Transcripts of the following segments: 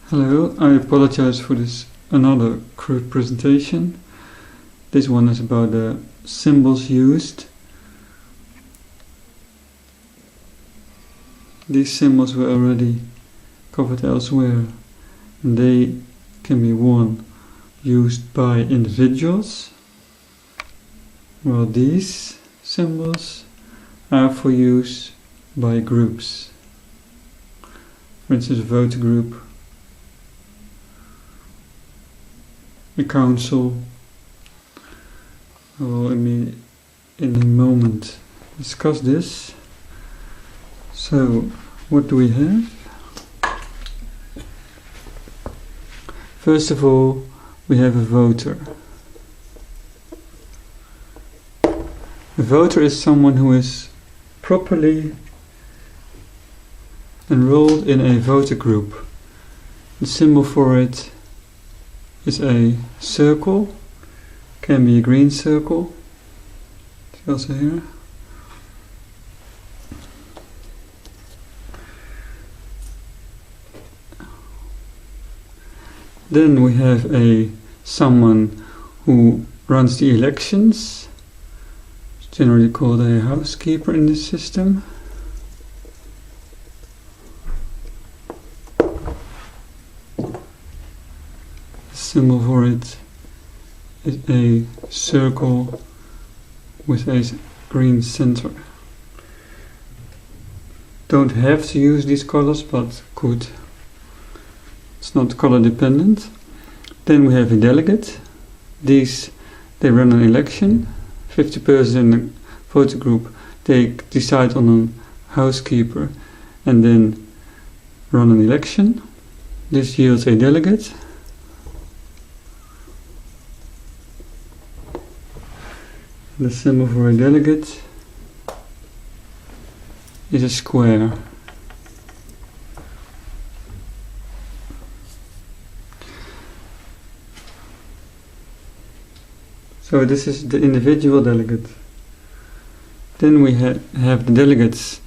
Hello, I apologize for this another crude presentation. This one is about the symbols used. These symbols were already covered elsewhere, and they can be used by individuals, while these symbols are for use by groups. For instance, a voter group, the council. I will in a moment discuss this. So, what do we have? First of all, we have a voter. A voter is someone who is properly enrolled in a voter group. The symbol for it is a circle, can be a green circle, it's also here. Then we have someone who runs the elections, it's generally called a housekeeper in this system. Symbol for it is a circle with a green center. Don't have to use these colors, but could. It's not color dependent. Then we have a delegate. They run an election. 50% in the voter group, they decide on a housekeeper and then run an election. This yields a delegate. The symbol for a delegate is a square. So this is the individual delegate. Then we have the delegates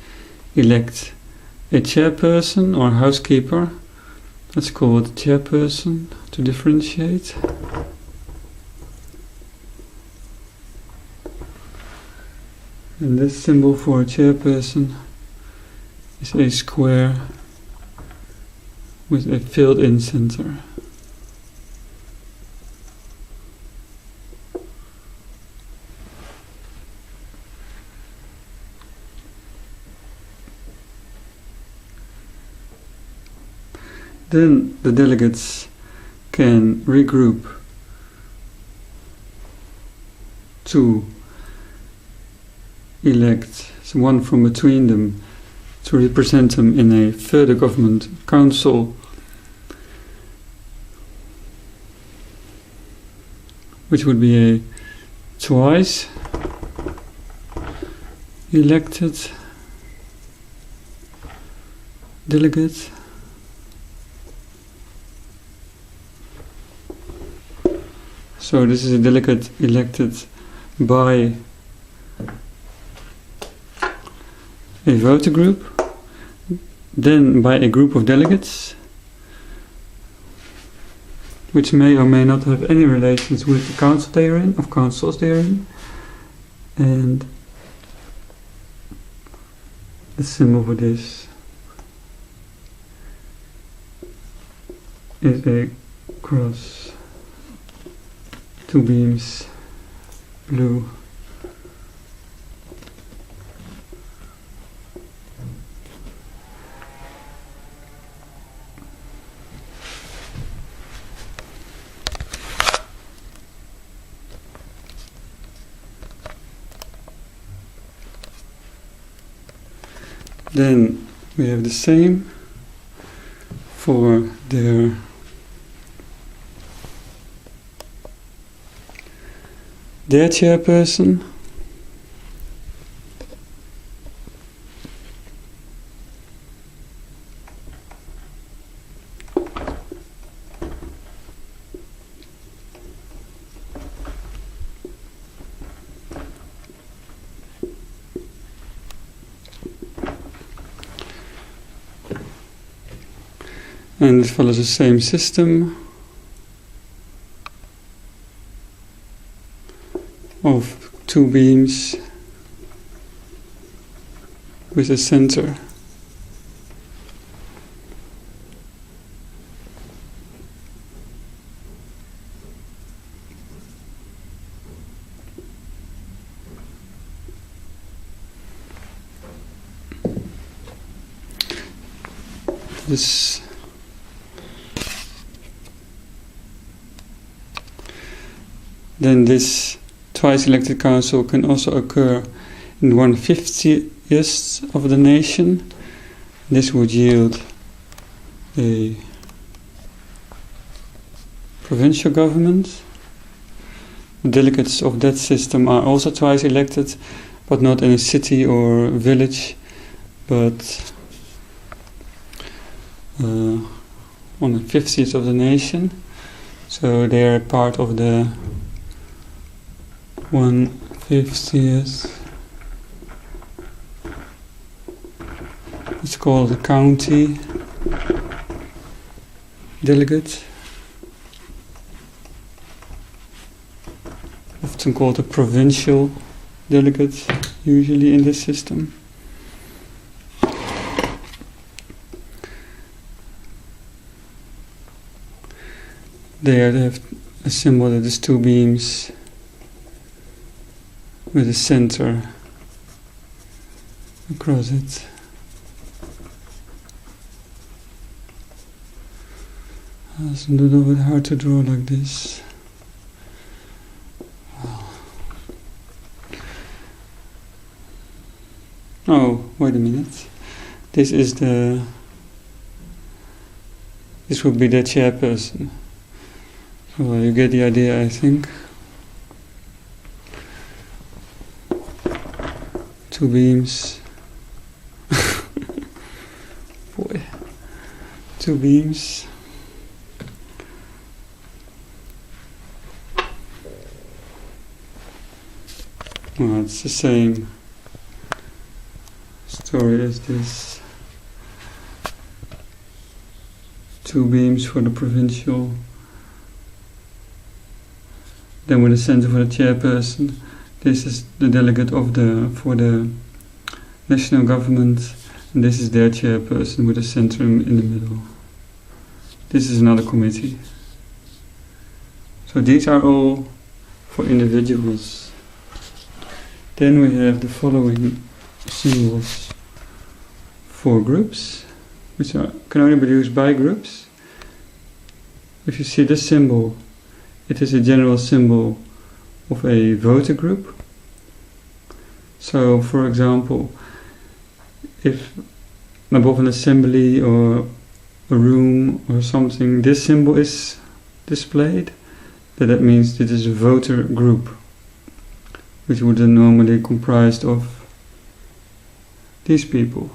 elect a chairperson or housekeeper. Let's call it chairperson to differentiate. And this symbol for a chairperson is a square with a filled-in center. Then the delegates can regroup to elect one from between them to represent them in a further government council, which would be a twice elected delegate. So this is a delegate elected by a voter group, then by a group of delegates, which may or may not have any relations with the council they are in, of councils they are in, and the symbol for this is a cross, two beams, blue. Then we have the same for their chairperson. And it follows the same system of two beams with a center. Then this twice elected council can also occur in 1/50th of the nation. This would yield a provincial government. The delegates of that system are also twice elected, but not in a city or village, but on the 50th of the nation. So they are part of the 1/50th. It's called the county delegate, often called a provincial delegate, usually in this system. There they have a symbol that is two beams with a center across it. It's a little bit hard to draw like this. Oh, wait a minute. This would be the chairperson. So you get the idea, I think. Two beams. Boy. Two beams. Well, it's the same story as this. Two beams for the provincial. Then with a center for the chairperson. This is the delegate for the national government, and this is their chairperson with a center in the middle. This is another committee. So these are all for individuals. Then we have the following symbols for groups, which can only be used by groups. If you see this symbol, it is a general symbol of a voter group. So, for example, if above an assembly or a room or something, this symbol is displayed, then that means it is a voter group, which would then normally comprised of these people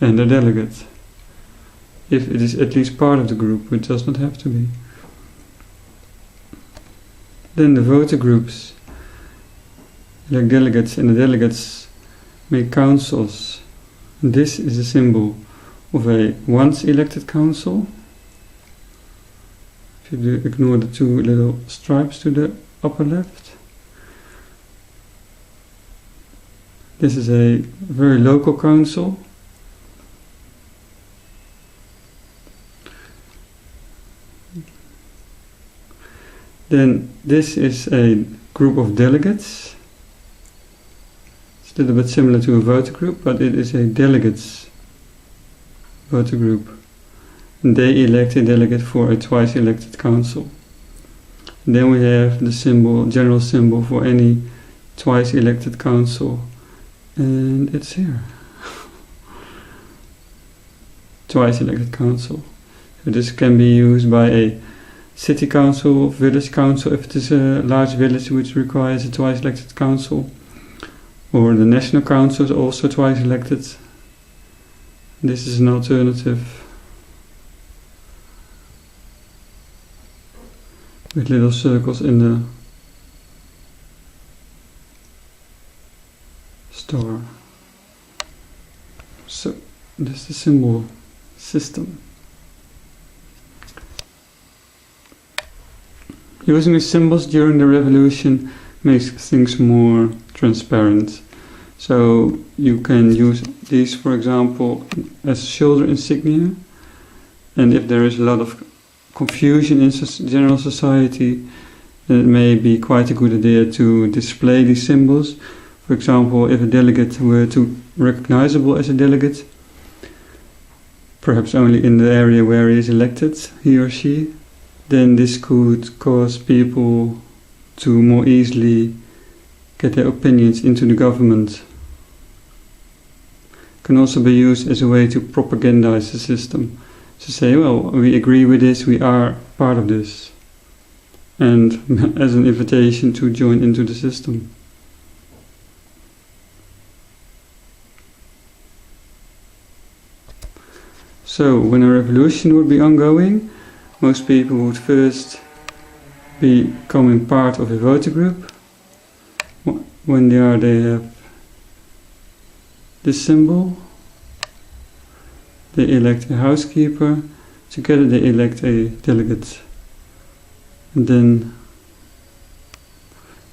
and the delegate, if it is at least part of the group, which does not have to be. Then the voter groups elect delegates, and the delegates make councils. And this is a symbol of a once elected council. If you ignore the two little stripes to the upper left. This is a very local council. Then this is a group of delegates. It's a little bit similar to a voter group, but it is a delegates voter group. And they elect a delegate for a twice elected council. And then we have the symbol, general symbol for any twice elected council. And it's here. Twice elected council. So this can be used by a city council, village council, if it is a large village which requires a twice elected council. Or the national council is also twice elected. This is an alternative. With little circles in the star. So, this is the symbol system. using the symbols during the revolution makes things more transparent. So you can use these, for example, as shoulder insignia, and if there is a lot of confusion in general society, then it may be quite a good idea to display these symbols. For example, if a delegate were to recognizable as a delegate, perhaps only in the area where he is elected, he or she, then this could cause people to more easily get their opinions into the government. Can also be used as a way to propagandize the system. To say, well, we agree with this, we are part of this. And as an invitation to join into the system. So, when a revolution would be ongoing, most people would first be becoming part of a voter group. When they are, they have this symbol. They elect a housekeeper. Together they elect a delegate. And then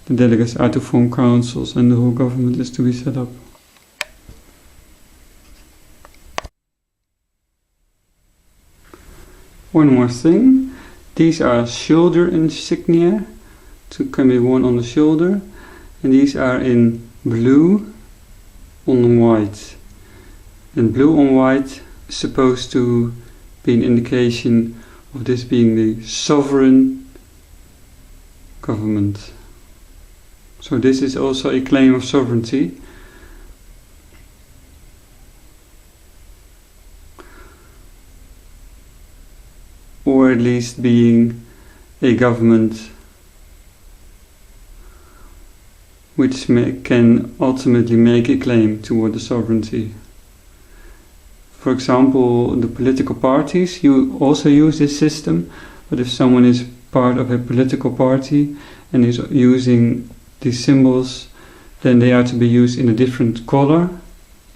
the delegates are to form councils and the whole government is to be set up. One more thing. These are shoulder insignia. Can be worn on the shoulder. And these are in blue on white. And blue on white is supposed to be an indication of this being the sovereign government. So this is also a claim of sovereignty. Or at least being a government which can ultimately make a claim toward the sovereignty. For example, the political parties, you also use this system, but if someone is part of a political party and is using these symbols, then they are to be used in a different color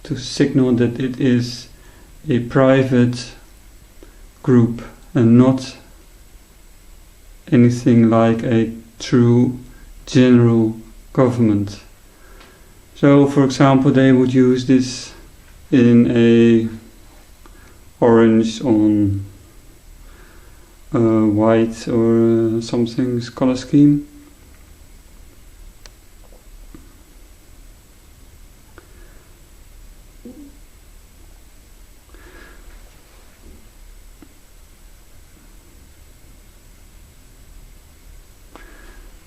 to signal that it is a private group and not anything like a true general government. So, for example, they would use this in a orange on white or something color scheme.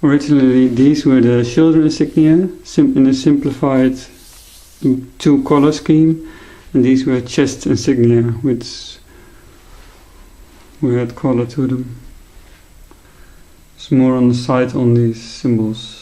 Originally, these were the shoulder insignia in a simplified two color scheme, and these were chest insignia, which we had color to them. It's more on the side on these symbols.